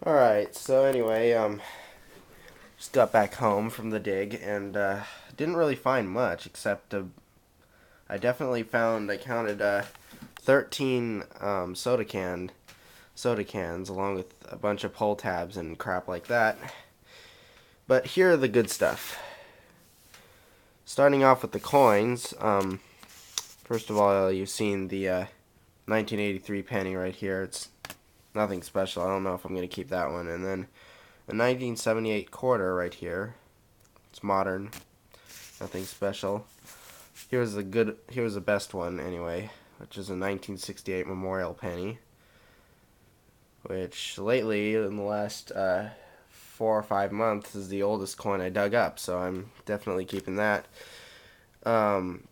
Alright, so anyway, just got back home from the dig and didn't really find much except I counted 13 soda cans along with a bunch of pull tabs and crap like that. But here are the good stuff. Starting off with the coins, first of all, you've seen the 1983 penny right here. It's nothing special. I don't know if I'm going to keep that one. And then a 1978 quarter right here. It's modern. Nothing special. Here's the best one anyway, which is a 1968 memorial penny, which lately in the last 4 or 5 months is the oldest coin I dug up, so I'm definitely keeping that. Um,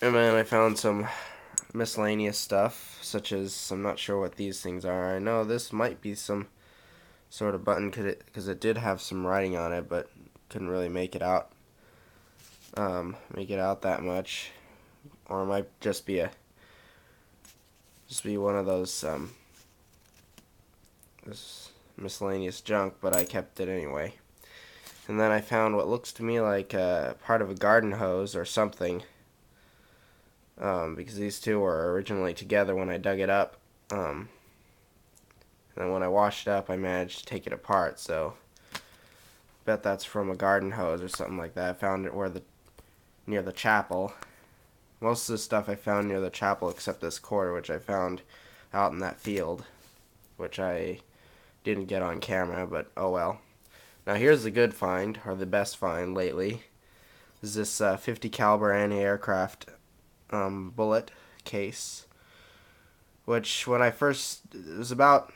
and then I found some miscellaneous stuff, such as, I'm not sure what these things are. I know this might be some sort of button because it did have some writing on it, but couldn't really make it out that much, or it might just be one of those this miscellaneous junk, but I kept it anyway. And then I found what looks to me like part of a garden hose or something, because these two were originally together when I dug it up. And then when I washed it up, I managed to take it apart. So bet that's from a garden hose or something like that. I found it near the chapel. Most of the stuff I found near the chapel, except this quarter, which I found out in that field, which I didn't get on camera, but oh well. Now here's the good find, or the best find lately. Is this 50 caliber anti-aircraft bullet case, which when I first it was about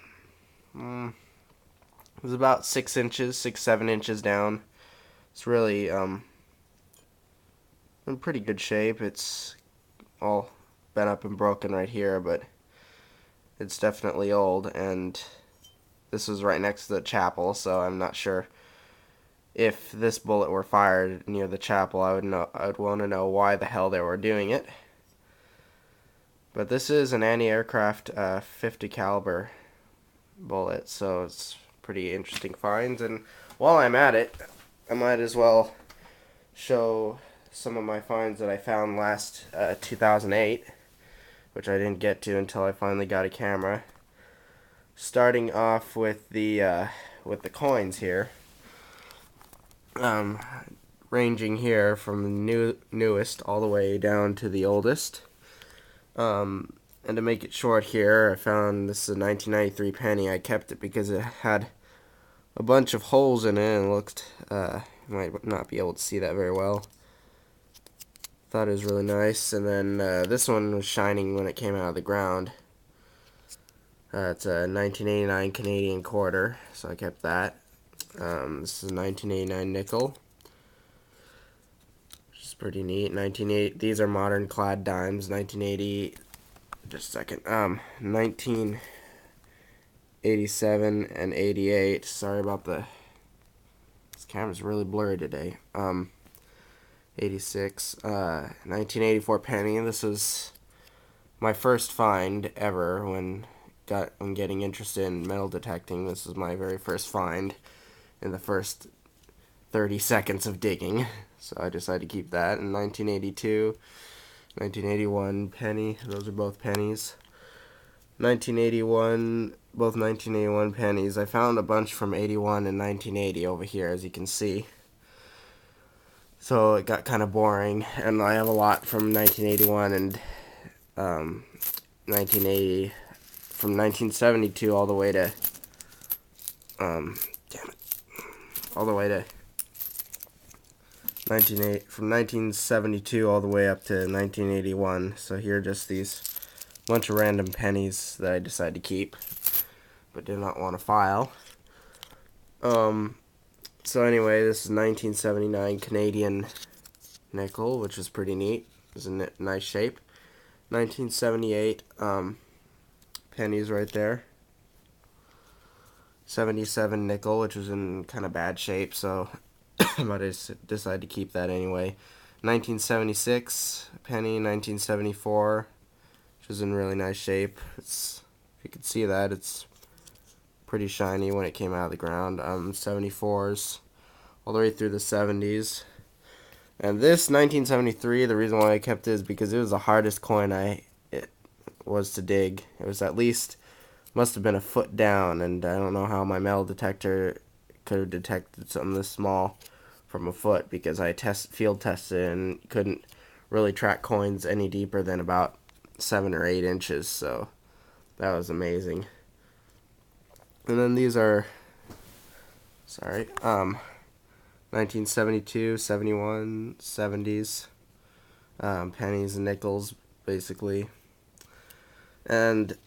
6 inches, 6-7 inches down. It's really in pretty good shape. It's all bent up and broken right here, but it's definitely old, and this was right next to the chapel, so I'm not sure if this bullet were fired near the chapel. I would want to know why the hell they were doing it. But this is an anti-aircraft 50 caliber bullet, so it's pretty interesting finds. And while I'm at it, I might as well show some of my finds that I found last 2008, which I didn't get to until I finally got a camera. Starting off with the coins here, ranging here from the newest all the way down to the oldest. And to make it short here, I found this is a 1993 penny. I kept it because it had a bunch of holes in it and looked, you might not be able to see that very well. Thought it was really nice. And then this one was shining when it came out of the ground. It's a 1989 Canadian quarter, so I kept that. This is a 1989 nickel, which is pretty neat. 1980. These are modern clad dimes. 1980. Just a second. 1987 and 88. Sorry about this camera's really blurry today. 86. 1984 penny. This was my first find ever when getting interested in metal detecting. This was my very first find in the first 30 seconds of digging. So I decided to keep that. In 1982. 1981 penny. Those are both pennies. 1981, both 1981 pennies. I found a bunch from 81 and 1980 over here, as you can see. So it got kind of boring, and I have a lot from 1981 and 1980, from 1972 all the way to all the way to from 1972 all the way up to 1981. So here are just these bunch of random pennies that I decided to keep, but did not want to file. So anyway, this is 1979 Canadian nickel, which is pretty neat. It's in nice shape. 1978 pennies right there. 77 nickel, which was in kind of bad shape, so but I decided to keep that anyway. 1976 penny, 1974, which is in really nice shape. If you can see that, it's pretty shiny when it came out of the ground. 74s all the way through the 70s. And this 1973, the reason why I kept it is because it was the hardest coin it was to dig. It was at least, must have been a foot down, and I don't know how my metal detector could have detected something this small from a foot, because I field tested and couldn't really track coins any deeper than about 7 or 8 inches, so that was amazing. And then these are, 1972, 71, 70s, pennies and nickels, basically. And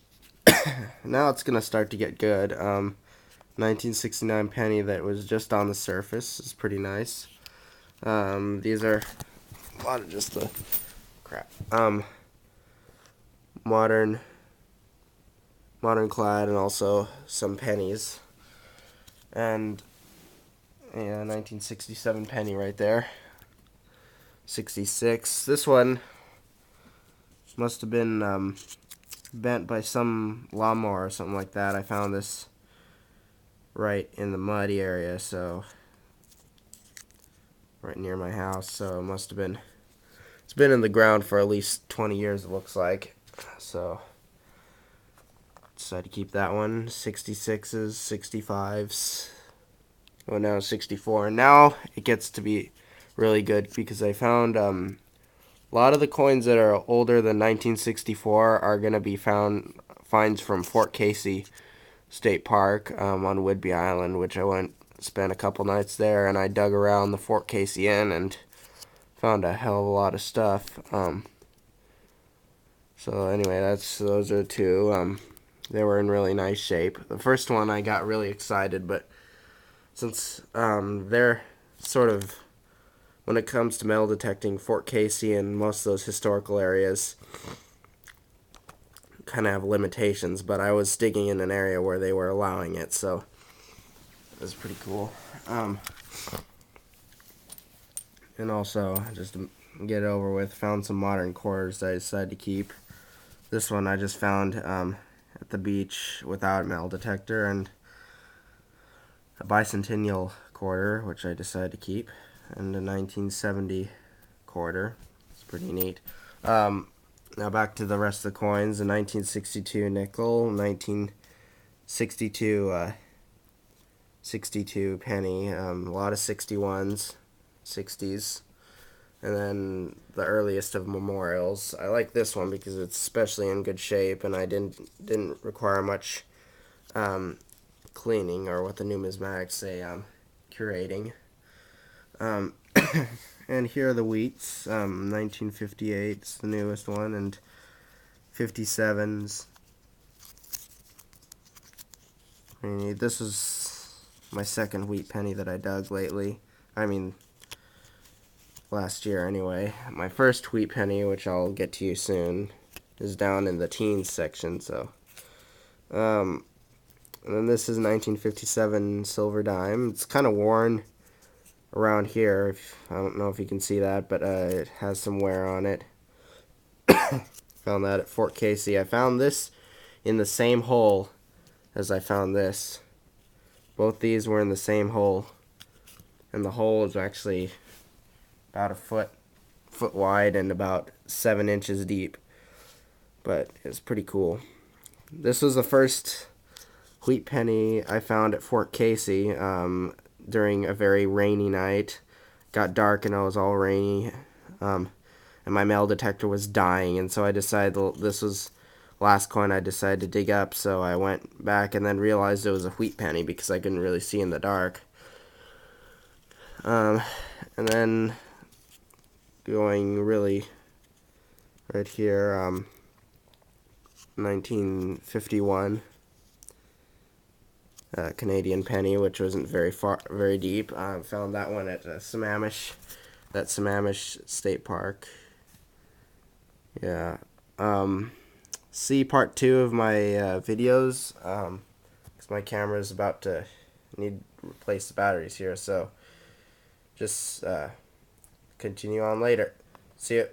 now it's going to start to get good. 1969 penny that was just on the surface is pretty nice. These are a lot of just the crap. Modern clad, and also some pennies. And yeah, 1967 penny right there. 66. This one must have been bent by some lawnmower or something like that. I found this right in the muddy area, so right near my house, so it must have been, it's been in the ground for at least 20 years, it looks like. So decided to keep that one. 66s, 65s. Oh, now 64. And now it gets to be really good, because I found a lot of the coins that are older than 1964 are going to be finds from Fort Casey State Park on Whidbey Island, which I spent a couple nights there, and I dug around the Fort Casey Inn and found a hell of a lot of stuff. So anyway, those are two. They were in really nice shape. The first one I got really excited, but since they're sort of, when it comes to metal detecting, Fort Casey and most of those historical areas kind of have limitations, but I was digging in an area where they were allowing it, so it was pretty cool. And also, just to get it over with, found some modern quarters that I decided to keep. This one I just found at the beach without a metal detector, and a bicentennial quarter, which I decided to keep, and a 1970 quarter. It's pretty neat. Now back to the rest of the coins. A 1962 nickel, 1962 62 penny, a lot of 61s, 60s, and then the earliest of memorials. I like this one because it's especially in good shape, and I didn't require much cleaning, or what the numismatics say, curating. And here are the wheats. 1958 is the newest one, and 57s. This is my second wheat penny that I dug lately. I mean, last year anyway. My first wheat penny, which I'll get to you soon, is down in the teens section. So, and then this is 1957 silver dime. It's kind of worn around here. I don't know if you can see that, but it has some wear on it. Found that at Fort Casey. I found this in the same hole as I found this. Both these were in the same hole, and the hole is actually about a foot wide and about 7 inches deep. But it's pretty cool. This was the first wheat penny I found at Fort Casey during a very rainy night. Got dark and it was all rainy, and my metal detector was dying, and so I decided this was the last coin I decided to dig up. So I went back and then realized it was a wheat penny because I couldn't really see in the dark. And then going really right here, 1951 Canadian penny, which wasn't very deep. Found that one at Sammamish State Park. Yeah. See part 2 of my videos, because my camera is about to need to replace the batteries here. So just continue on later. See ya.